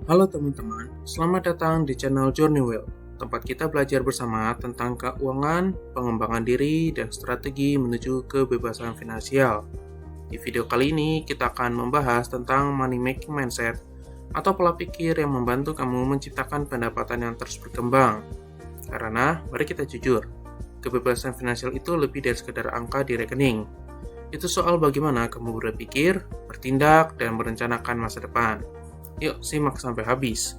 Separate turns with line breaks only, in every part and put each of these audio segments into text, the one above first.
Halo teman-teman, selamat datang di channel Journey Well, tempat kita belajar bersama tentang keuangan, pengembangan diri, dan strategi menuju kebebasan finansial. Di video kali ini, kita akan membahas tentang money making mindset atau pola pikir yang membantu kamu menciptakan pendapatan yang terus berkembang. Karena, mari kita jujur, kebebasan finansial itu lebih dari sekedar angka di rekening. Itu soal bagaimana kamu berpikir, bertindak, dan merencanakan masa depan. Yuk, simak sampai habis.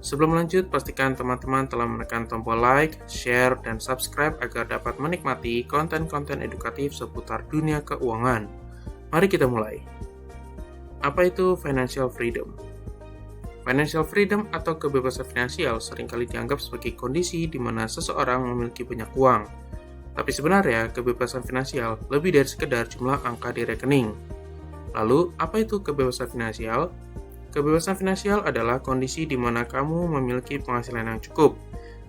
Sebelum lanjut, pastikan teman-teman telah menekan tombol like, share, dan subscribe agar dapat menikmati konten-konten edukatif seputar dunia keuangan. Mari kita mulai. Apa itu financial freedom? Financial freedom atau kebebasan finansial seringkali dianggap sebagai kondisi di mana seseorang memiliki banyak uang. Tapi sebenarnya, kebebasan finansial lebih dari sekedar jumlah angka di rekening. Lalu, apa itu kebebasan finansial? Kebebasan finansial adalah kondisi di mana kamu memiliki penghasilan yang cukup,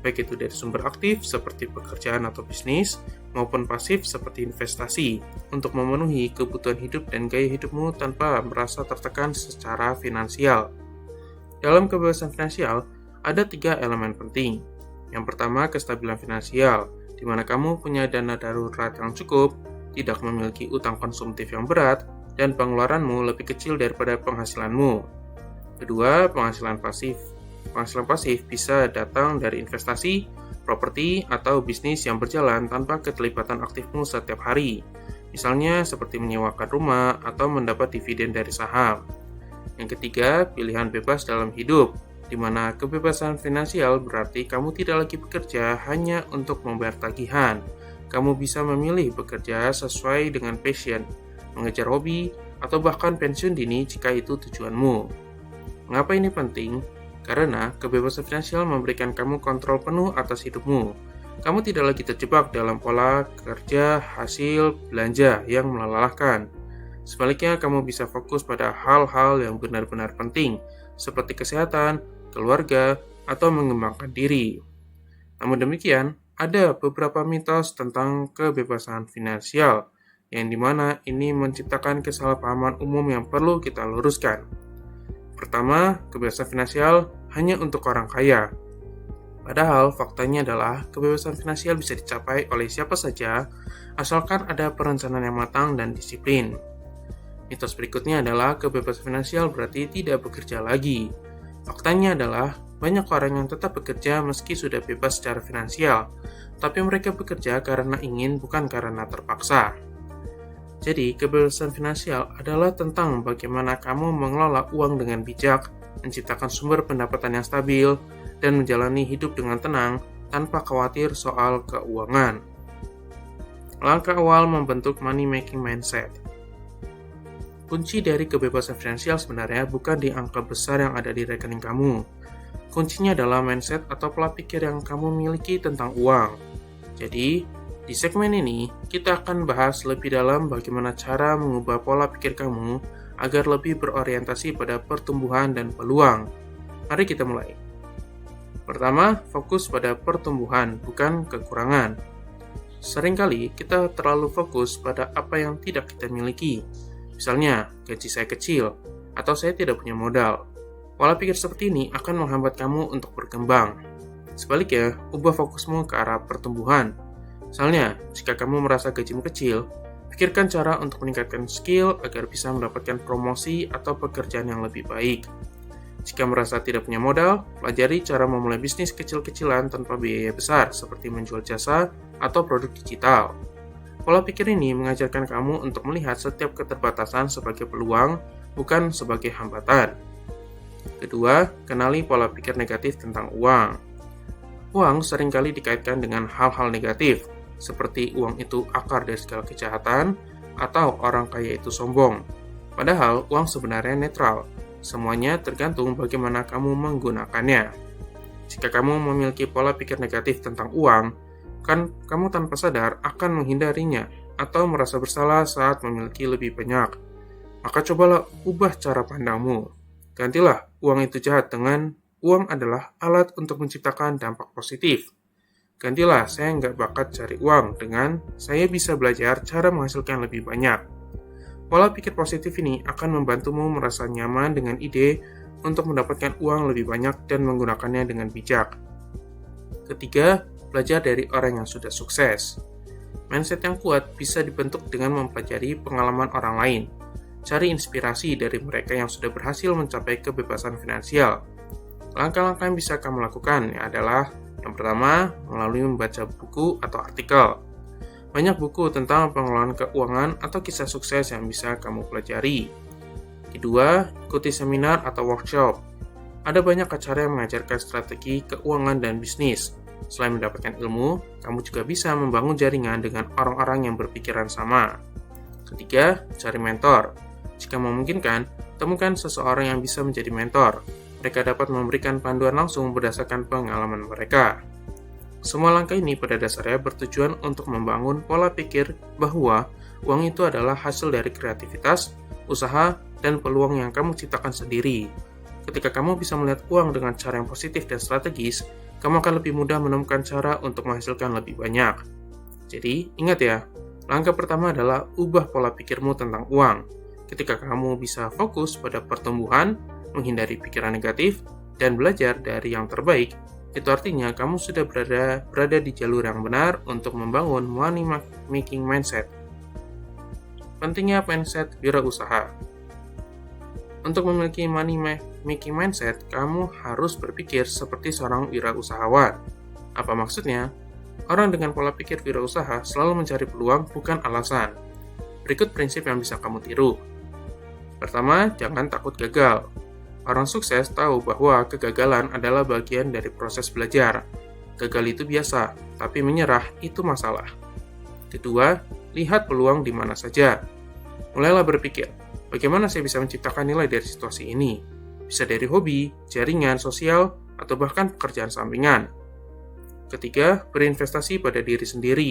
baik itu dari sumber aktif seperti pekerjaan atau bisnis, maupun pasif seperti investasi, untuk memenuhi kebutuhan hidup dan gaya hidupmu tanpa merasa tertekan secara finansial. Dalam kebebasan finansial, ada 3 elemen penting. Yang pertama, kestabilan finansial, di mana kamu punya dana darurat yang cukup, tidak memiliki utang konsumtif yang berat, dan pengeluaranmu lebih kecil daripada penghasilanmu. Kedua, penghasilan pasif. Penghasilan pasif bisa datang dari investasi, properti, atau bisnis yang berjalan tanpa keterlibatan aktifmu setiap hari. Misalnya seperti menyewakan rumah atau mendapat dividen dari saham. Yang ketiga, pilihan bebas dalam hidup, di mana kebebasan finansial berarti kamu tidak lagi bekerja hanya untuk membayar tagihan. Kamu bisa memilih bekerja sesuai dengan passion, mengejar hobi, atau bahkan pensiun dini jika itu tujuanmu. Mengapa ini penting? Karena kebebasan finansial memberikan kamu kontrol penuh atas hidupmu. Kamu tidak lagi terjebak dalam pola kerja, hasil, belanja yang melelahkan. Sebaliknya, kamu bisa fokus pada hal-hal yang benar-benar penting, seperti kesehatan, keluarga, atau mengembangkan diri. Namun demikian, ada beberapa mitos tentang kebebasan finansial, yang dimana ini menciptakan kesalahpahaman umum yang perlu kita luruskan. Pertama, kebebasan finansial hanya untuk orang kaya. Padahal, faktanya adalah kebebasan finansial bisa dicapai oleh siapa saja, asalkan ada perencanaan yang matang dan disiplin. Mitos berikutnya adalah kebebasan finansial berarti tidak bekerja lagi. Faktanya adalah banyak orang yang tetap bekerja meski sudah bebas secara finansial, tapi mereka bekerja karena ingin bukan karena terpaksa. Jadi, kebebasan finansial adalah tentang bagaimana kamu mengelola uang dengan bijak, menciptakan sumber pendapatan yang stabil, dan menjalani hidup dengan tenang tanpa khawatir soal keuangan. Langkah awal membentuk money making mindset. Kunci dari kebebasan finansial sebenarnya bukan di angka besar yang ada di rekening kamu. Kuncinya adalah mindset atau pola pikir yang kamu miliki tentang uang. Jadi, di segmen ini, kita akan bahas lebih dalam bagaimana cara mengubah pola pikir kamu agar lebih berorientasi pada pertumbuhan dan peluang. Mari kita mulai. Pertama, fokus pada pertumbuhan, bukan kekurangan. Seringkali kita terlalu fokus pada apa yang tidak kita miliki. Misalnya, gaji saya kecil, atau saya tidak punya modal. Pola pikir seperti ini akan menghambat kamu untuk berkembang. Sebaliknya, ubah fokusmu ke arah pertumbuhan. Misalnya, jika kamu merasa gajimu kecil, pikirkan cara untuk meningkatkan skill agar bisa mendapatkan promosi atau pekerjaan yang lebih baik. Jika merasa tidak punya modal, pelajari cara memulai bisnis kecil-kecilan tanpa biaya besar seperti menjual jasa atau produk digital. Pola pikir ini mengajarkan kamu untuk melihat setiap keterbatasan sebagai peluang, bukan sebagai hambatan. Kedua, kenali pola pikir negatif tentang uang. Uang seringkali dikaitkan dengan hal-hal negatif, seperti uang itu akar dari segala kejahatan, atau orang kaya itu sombong. Padahal, uang sebenarnya netral. Semuanya tergantung bagaimana kamu menggunakannya. Jika kamu memiliki pola pikir negatif tentang uang, kan kamu tanpa sadar akan menghindarinya atau merasa bersalah saat memiliki lebih banyak. Maka cobalah ubah cara pandangmu. Gantilah uang itu jahat dengan uang adalah alat untuk menciptakan dampak positif. Gantilah saya nggak bakat cari uang dengan saya bisa belajar cara menghasilkan lebih banyak. Pola pikir positif ini akan membantumu merasa nyaman dengan ide untuk mendapatkan uang lebih banyak dan menggunakannya dengan bijak. Ketiga, belajar dari orang yang sudah sukses. Mindset yang kuat bisa dibentuk dengan mempelajari pengalaman orang lain. Cari inspirasi dari mereka yang sudah berhasil mencapai kebebasan finansial. Langkah-langkah yang bisa kamu lakukan adalah yang pertama, melalui membaca buku atau artikel. Banyak buku tentang pengelolaan keuangan atau kisah sukses yang bisa kamu pelajari. Kedua, ikuti seminar atau workshop. Ada banyak acara yang mengajarkan strategi keuangan dan bisnis. Selain mendapatkan ilmu, kamu juga bisa membangun jaringan dengan orang-orang yang berpikiran sama. Ketiga, cari mentor. Jika memungkinkan, temukan seseorang yang bisa menjadi mentor. Mereka dapat memberikan panduan langsung berdasarkan pengalaman mereka. Semua langkah ini pada dasarnya bertujuan untuk membangun pola pikir bahwa uang itu adalah hasil dari kreativitas, usaha, dan peluang yang kamu ciptakan sendiri. Ketika kamu bisa melihat uang dengan cara yang positif dan strategis, kamu akan lebih mudah menemukan cara untuk menghasilkan lebih banyak. Jadi, ingat ya, langkah pertama adalah ubah pola pikirmu tentang uang. Ketika kamu bisa fokus pada pertumbuhan, menghindari pikiran negatif, dan belajar dari yang terbaik, itu artinya kamu sudah berada di jalur yang benar untuk membangun money making mindset. Pentingnya mindset wirausaha. Untuk memiliki money making mindset, kamu harus berpikir seperti seorang wirausahawan. Apa maksudnya? Orang dengan pola pikir wirausaha selalu mencari peluang, bukan alasan. Berikut prinsip yang bisa kamu tiru. Pertama, jangan takut gagal. Orang sukses tahu bahwa kegagalan adalah bagian dari proses belajar. Gagal itu biasa, tapi menyerah itu masalah. Kedua, lihat peluang di mana saja. Mulailah berpikir, bagaimana saya bisa menciptakan nilai dari situasi ini? Bisa dari hobi, jaringan sosial, atau bahkan pekerjaan sampingan. Ketiga, berinvestasi pada diri sendiri.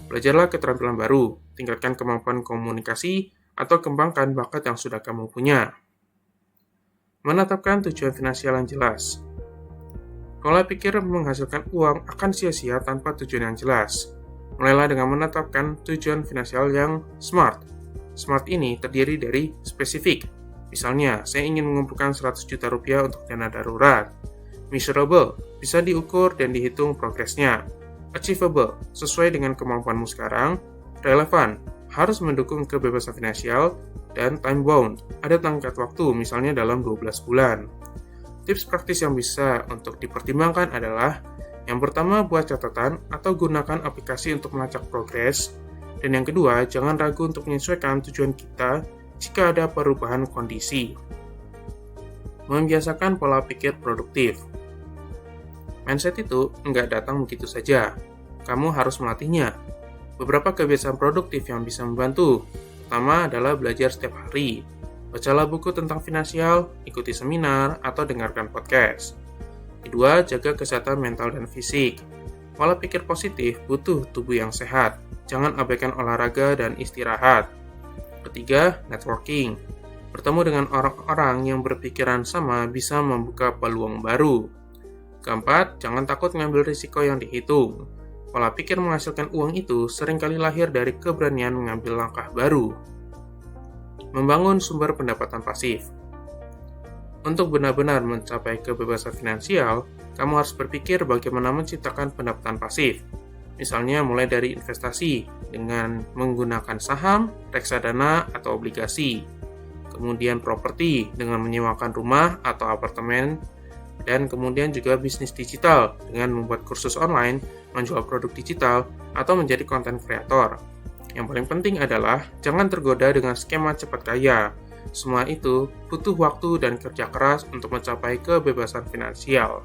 Belajarlah keterampilan baru, tingkatkan kemampuan komunikasi, atau kembangkan bakat yang sudah kamu punya. Menetapkan tujuan finansial yang jelas. Pola pikir menghasilkan uang akan sia-sia tanpa tujuan yang jelas. Mulailah dengan menetapkan tujuan finansial yang SMART. SMART ini terdiri dari spesifik. Misalnya, saya ingin mengumpulkan 100 juta rupiah untuk dana darurat. Measurable, bisa diukur dan dihitung progresnya. Achievable, sesuai dengan kemampuanmu sekarang. Relevan, harus mendukung kebebasan finansial. Dan time bound, ada tenggat waktu, misalnya dalam 12 bulan. Tips praktis yang bisa untuk dipertimbangkan adalah yang pertama, buat catatan atau gunakan aplikasi untuk melacak progres. Dan yang kedua, jangan ragu untuk menyesuaikan tujuan kita jika ada perubahan kondisi. Membiasakan pola pikir produktif. Mindset itu nggak datang begitu saja. Kamu harus melatihnya. Beberapa kebiasaan produktif yang bisa membantu. Pertama adalah belajar setiap hari. Bacalah buku tentang finansial, ikuti seminar, atau dengarkan podcast. Kedua, jaga kesehatan mental dan fisik. Pola pikir positif butuh tubuh yang sehat. Jangan abaikan olahraga dan istirahat. Ketiga, networking. Bertemu dengan orang-orang yang berpikiran sama bisa membuka peluang baru. Keempat, jangan takut mengambil risiko yang dihitung. Pola pikir menghasilkan uang itu seringkali lahir dari keberanian mengambil langkah baru. Membangun sumber pendapatan pasif. Untuk benar-benar mencapai kebebasan finansial, kamu harus berpikir bagaimana menciptakan pendapatan pasif. Misalnya mulai dari investasi dengan menggunakan saham, reksadana, atau obligasi. Kemudian properti dengan menyewakan rumah atau apartemen. Dan kemudian juga bisnis digital dengan membuat kursus online, menjual produk digital, atau menjadi konten kreator. Yang paling penting adalah jangan tergoda dengan skema cepat kaya. Semua itu butuh waktu dan kerja keras untuk mencapai kebebasan finansial.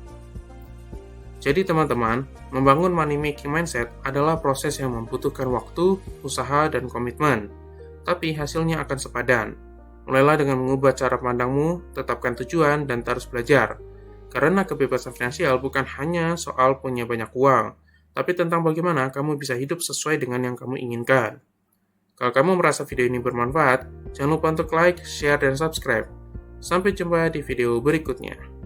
Jadi teman-teman, membangun money making mindset adalah proses yang membutuhkan waktu, usaha, dan komitmen. Tapi hasilnya akan sepadan. Mulailah dengan mengubah cara pandangmu, tetapkan tujuan, dan terus belajar. Karena kebebasan finansial bukan hanya soal punya banyak uang, tapi tentang bagaimana kamu bisa hidup sesuai dengan yang kamu inginkan. Kalau kamu merasa video ini bermanfaat, jangan lupa untuk like, share, dan subscribe. Sampai jumpa di video berikutnya.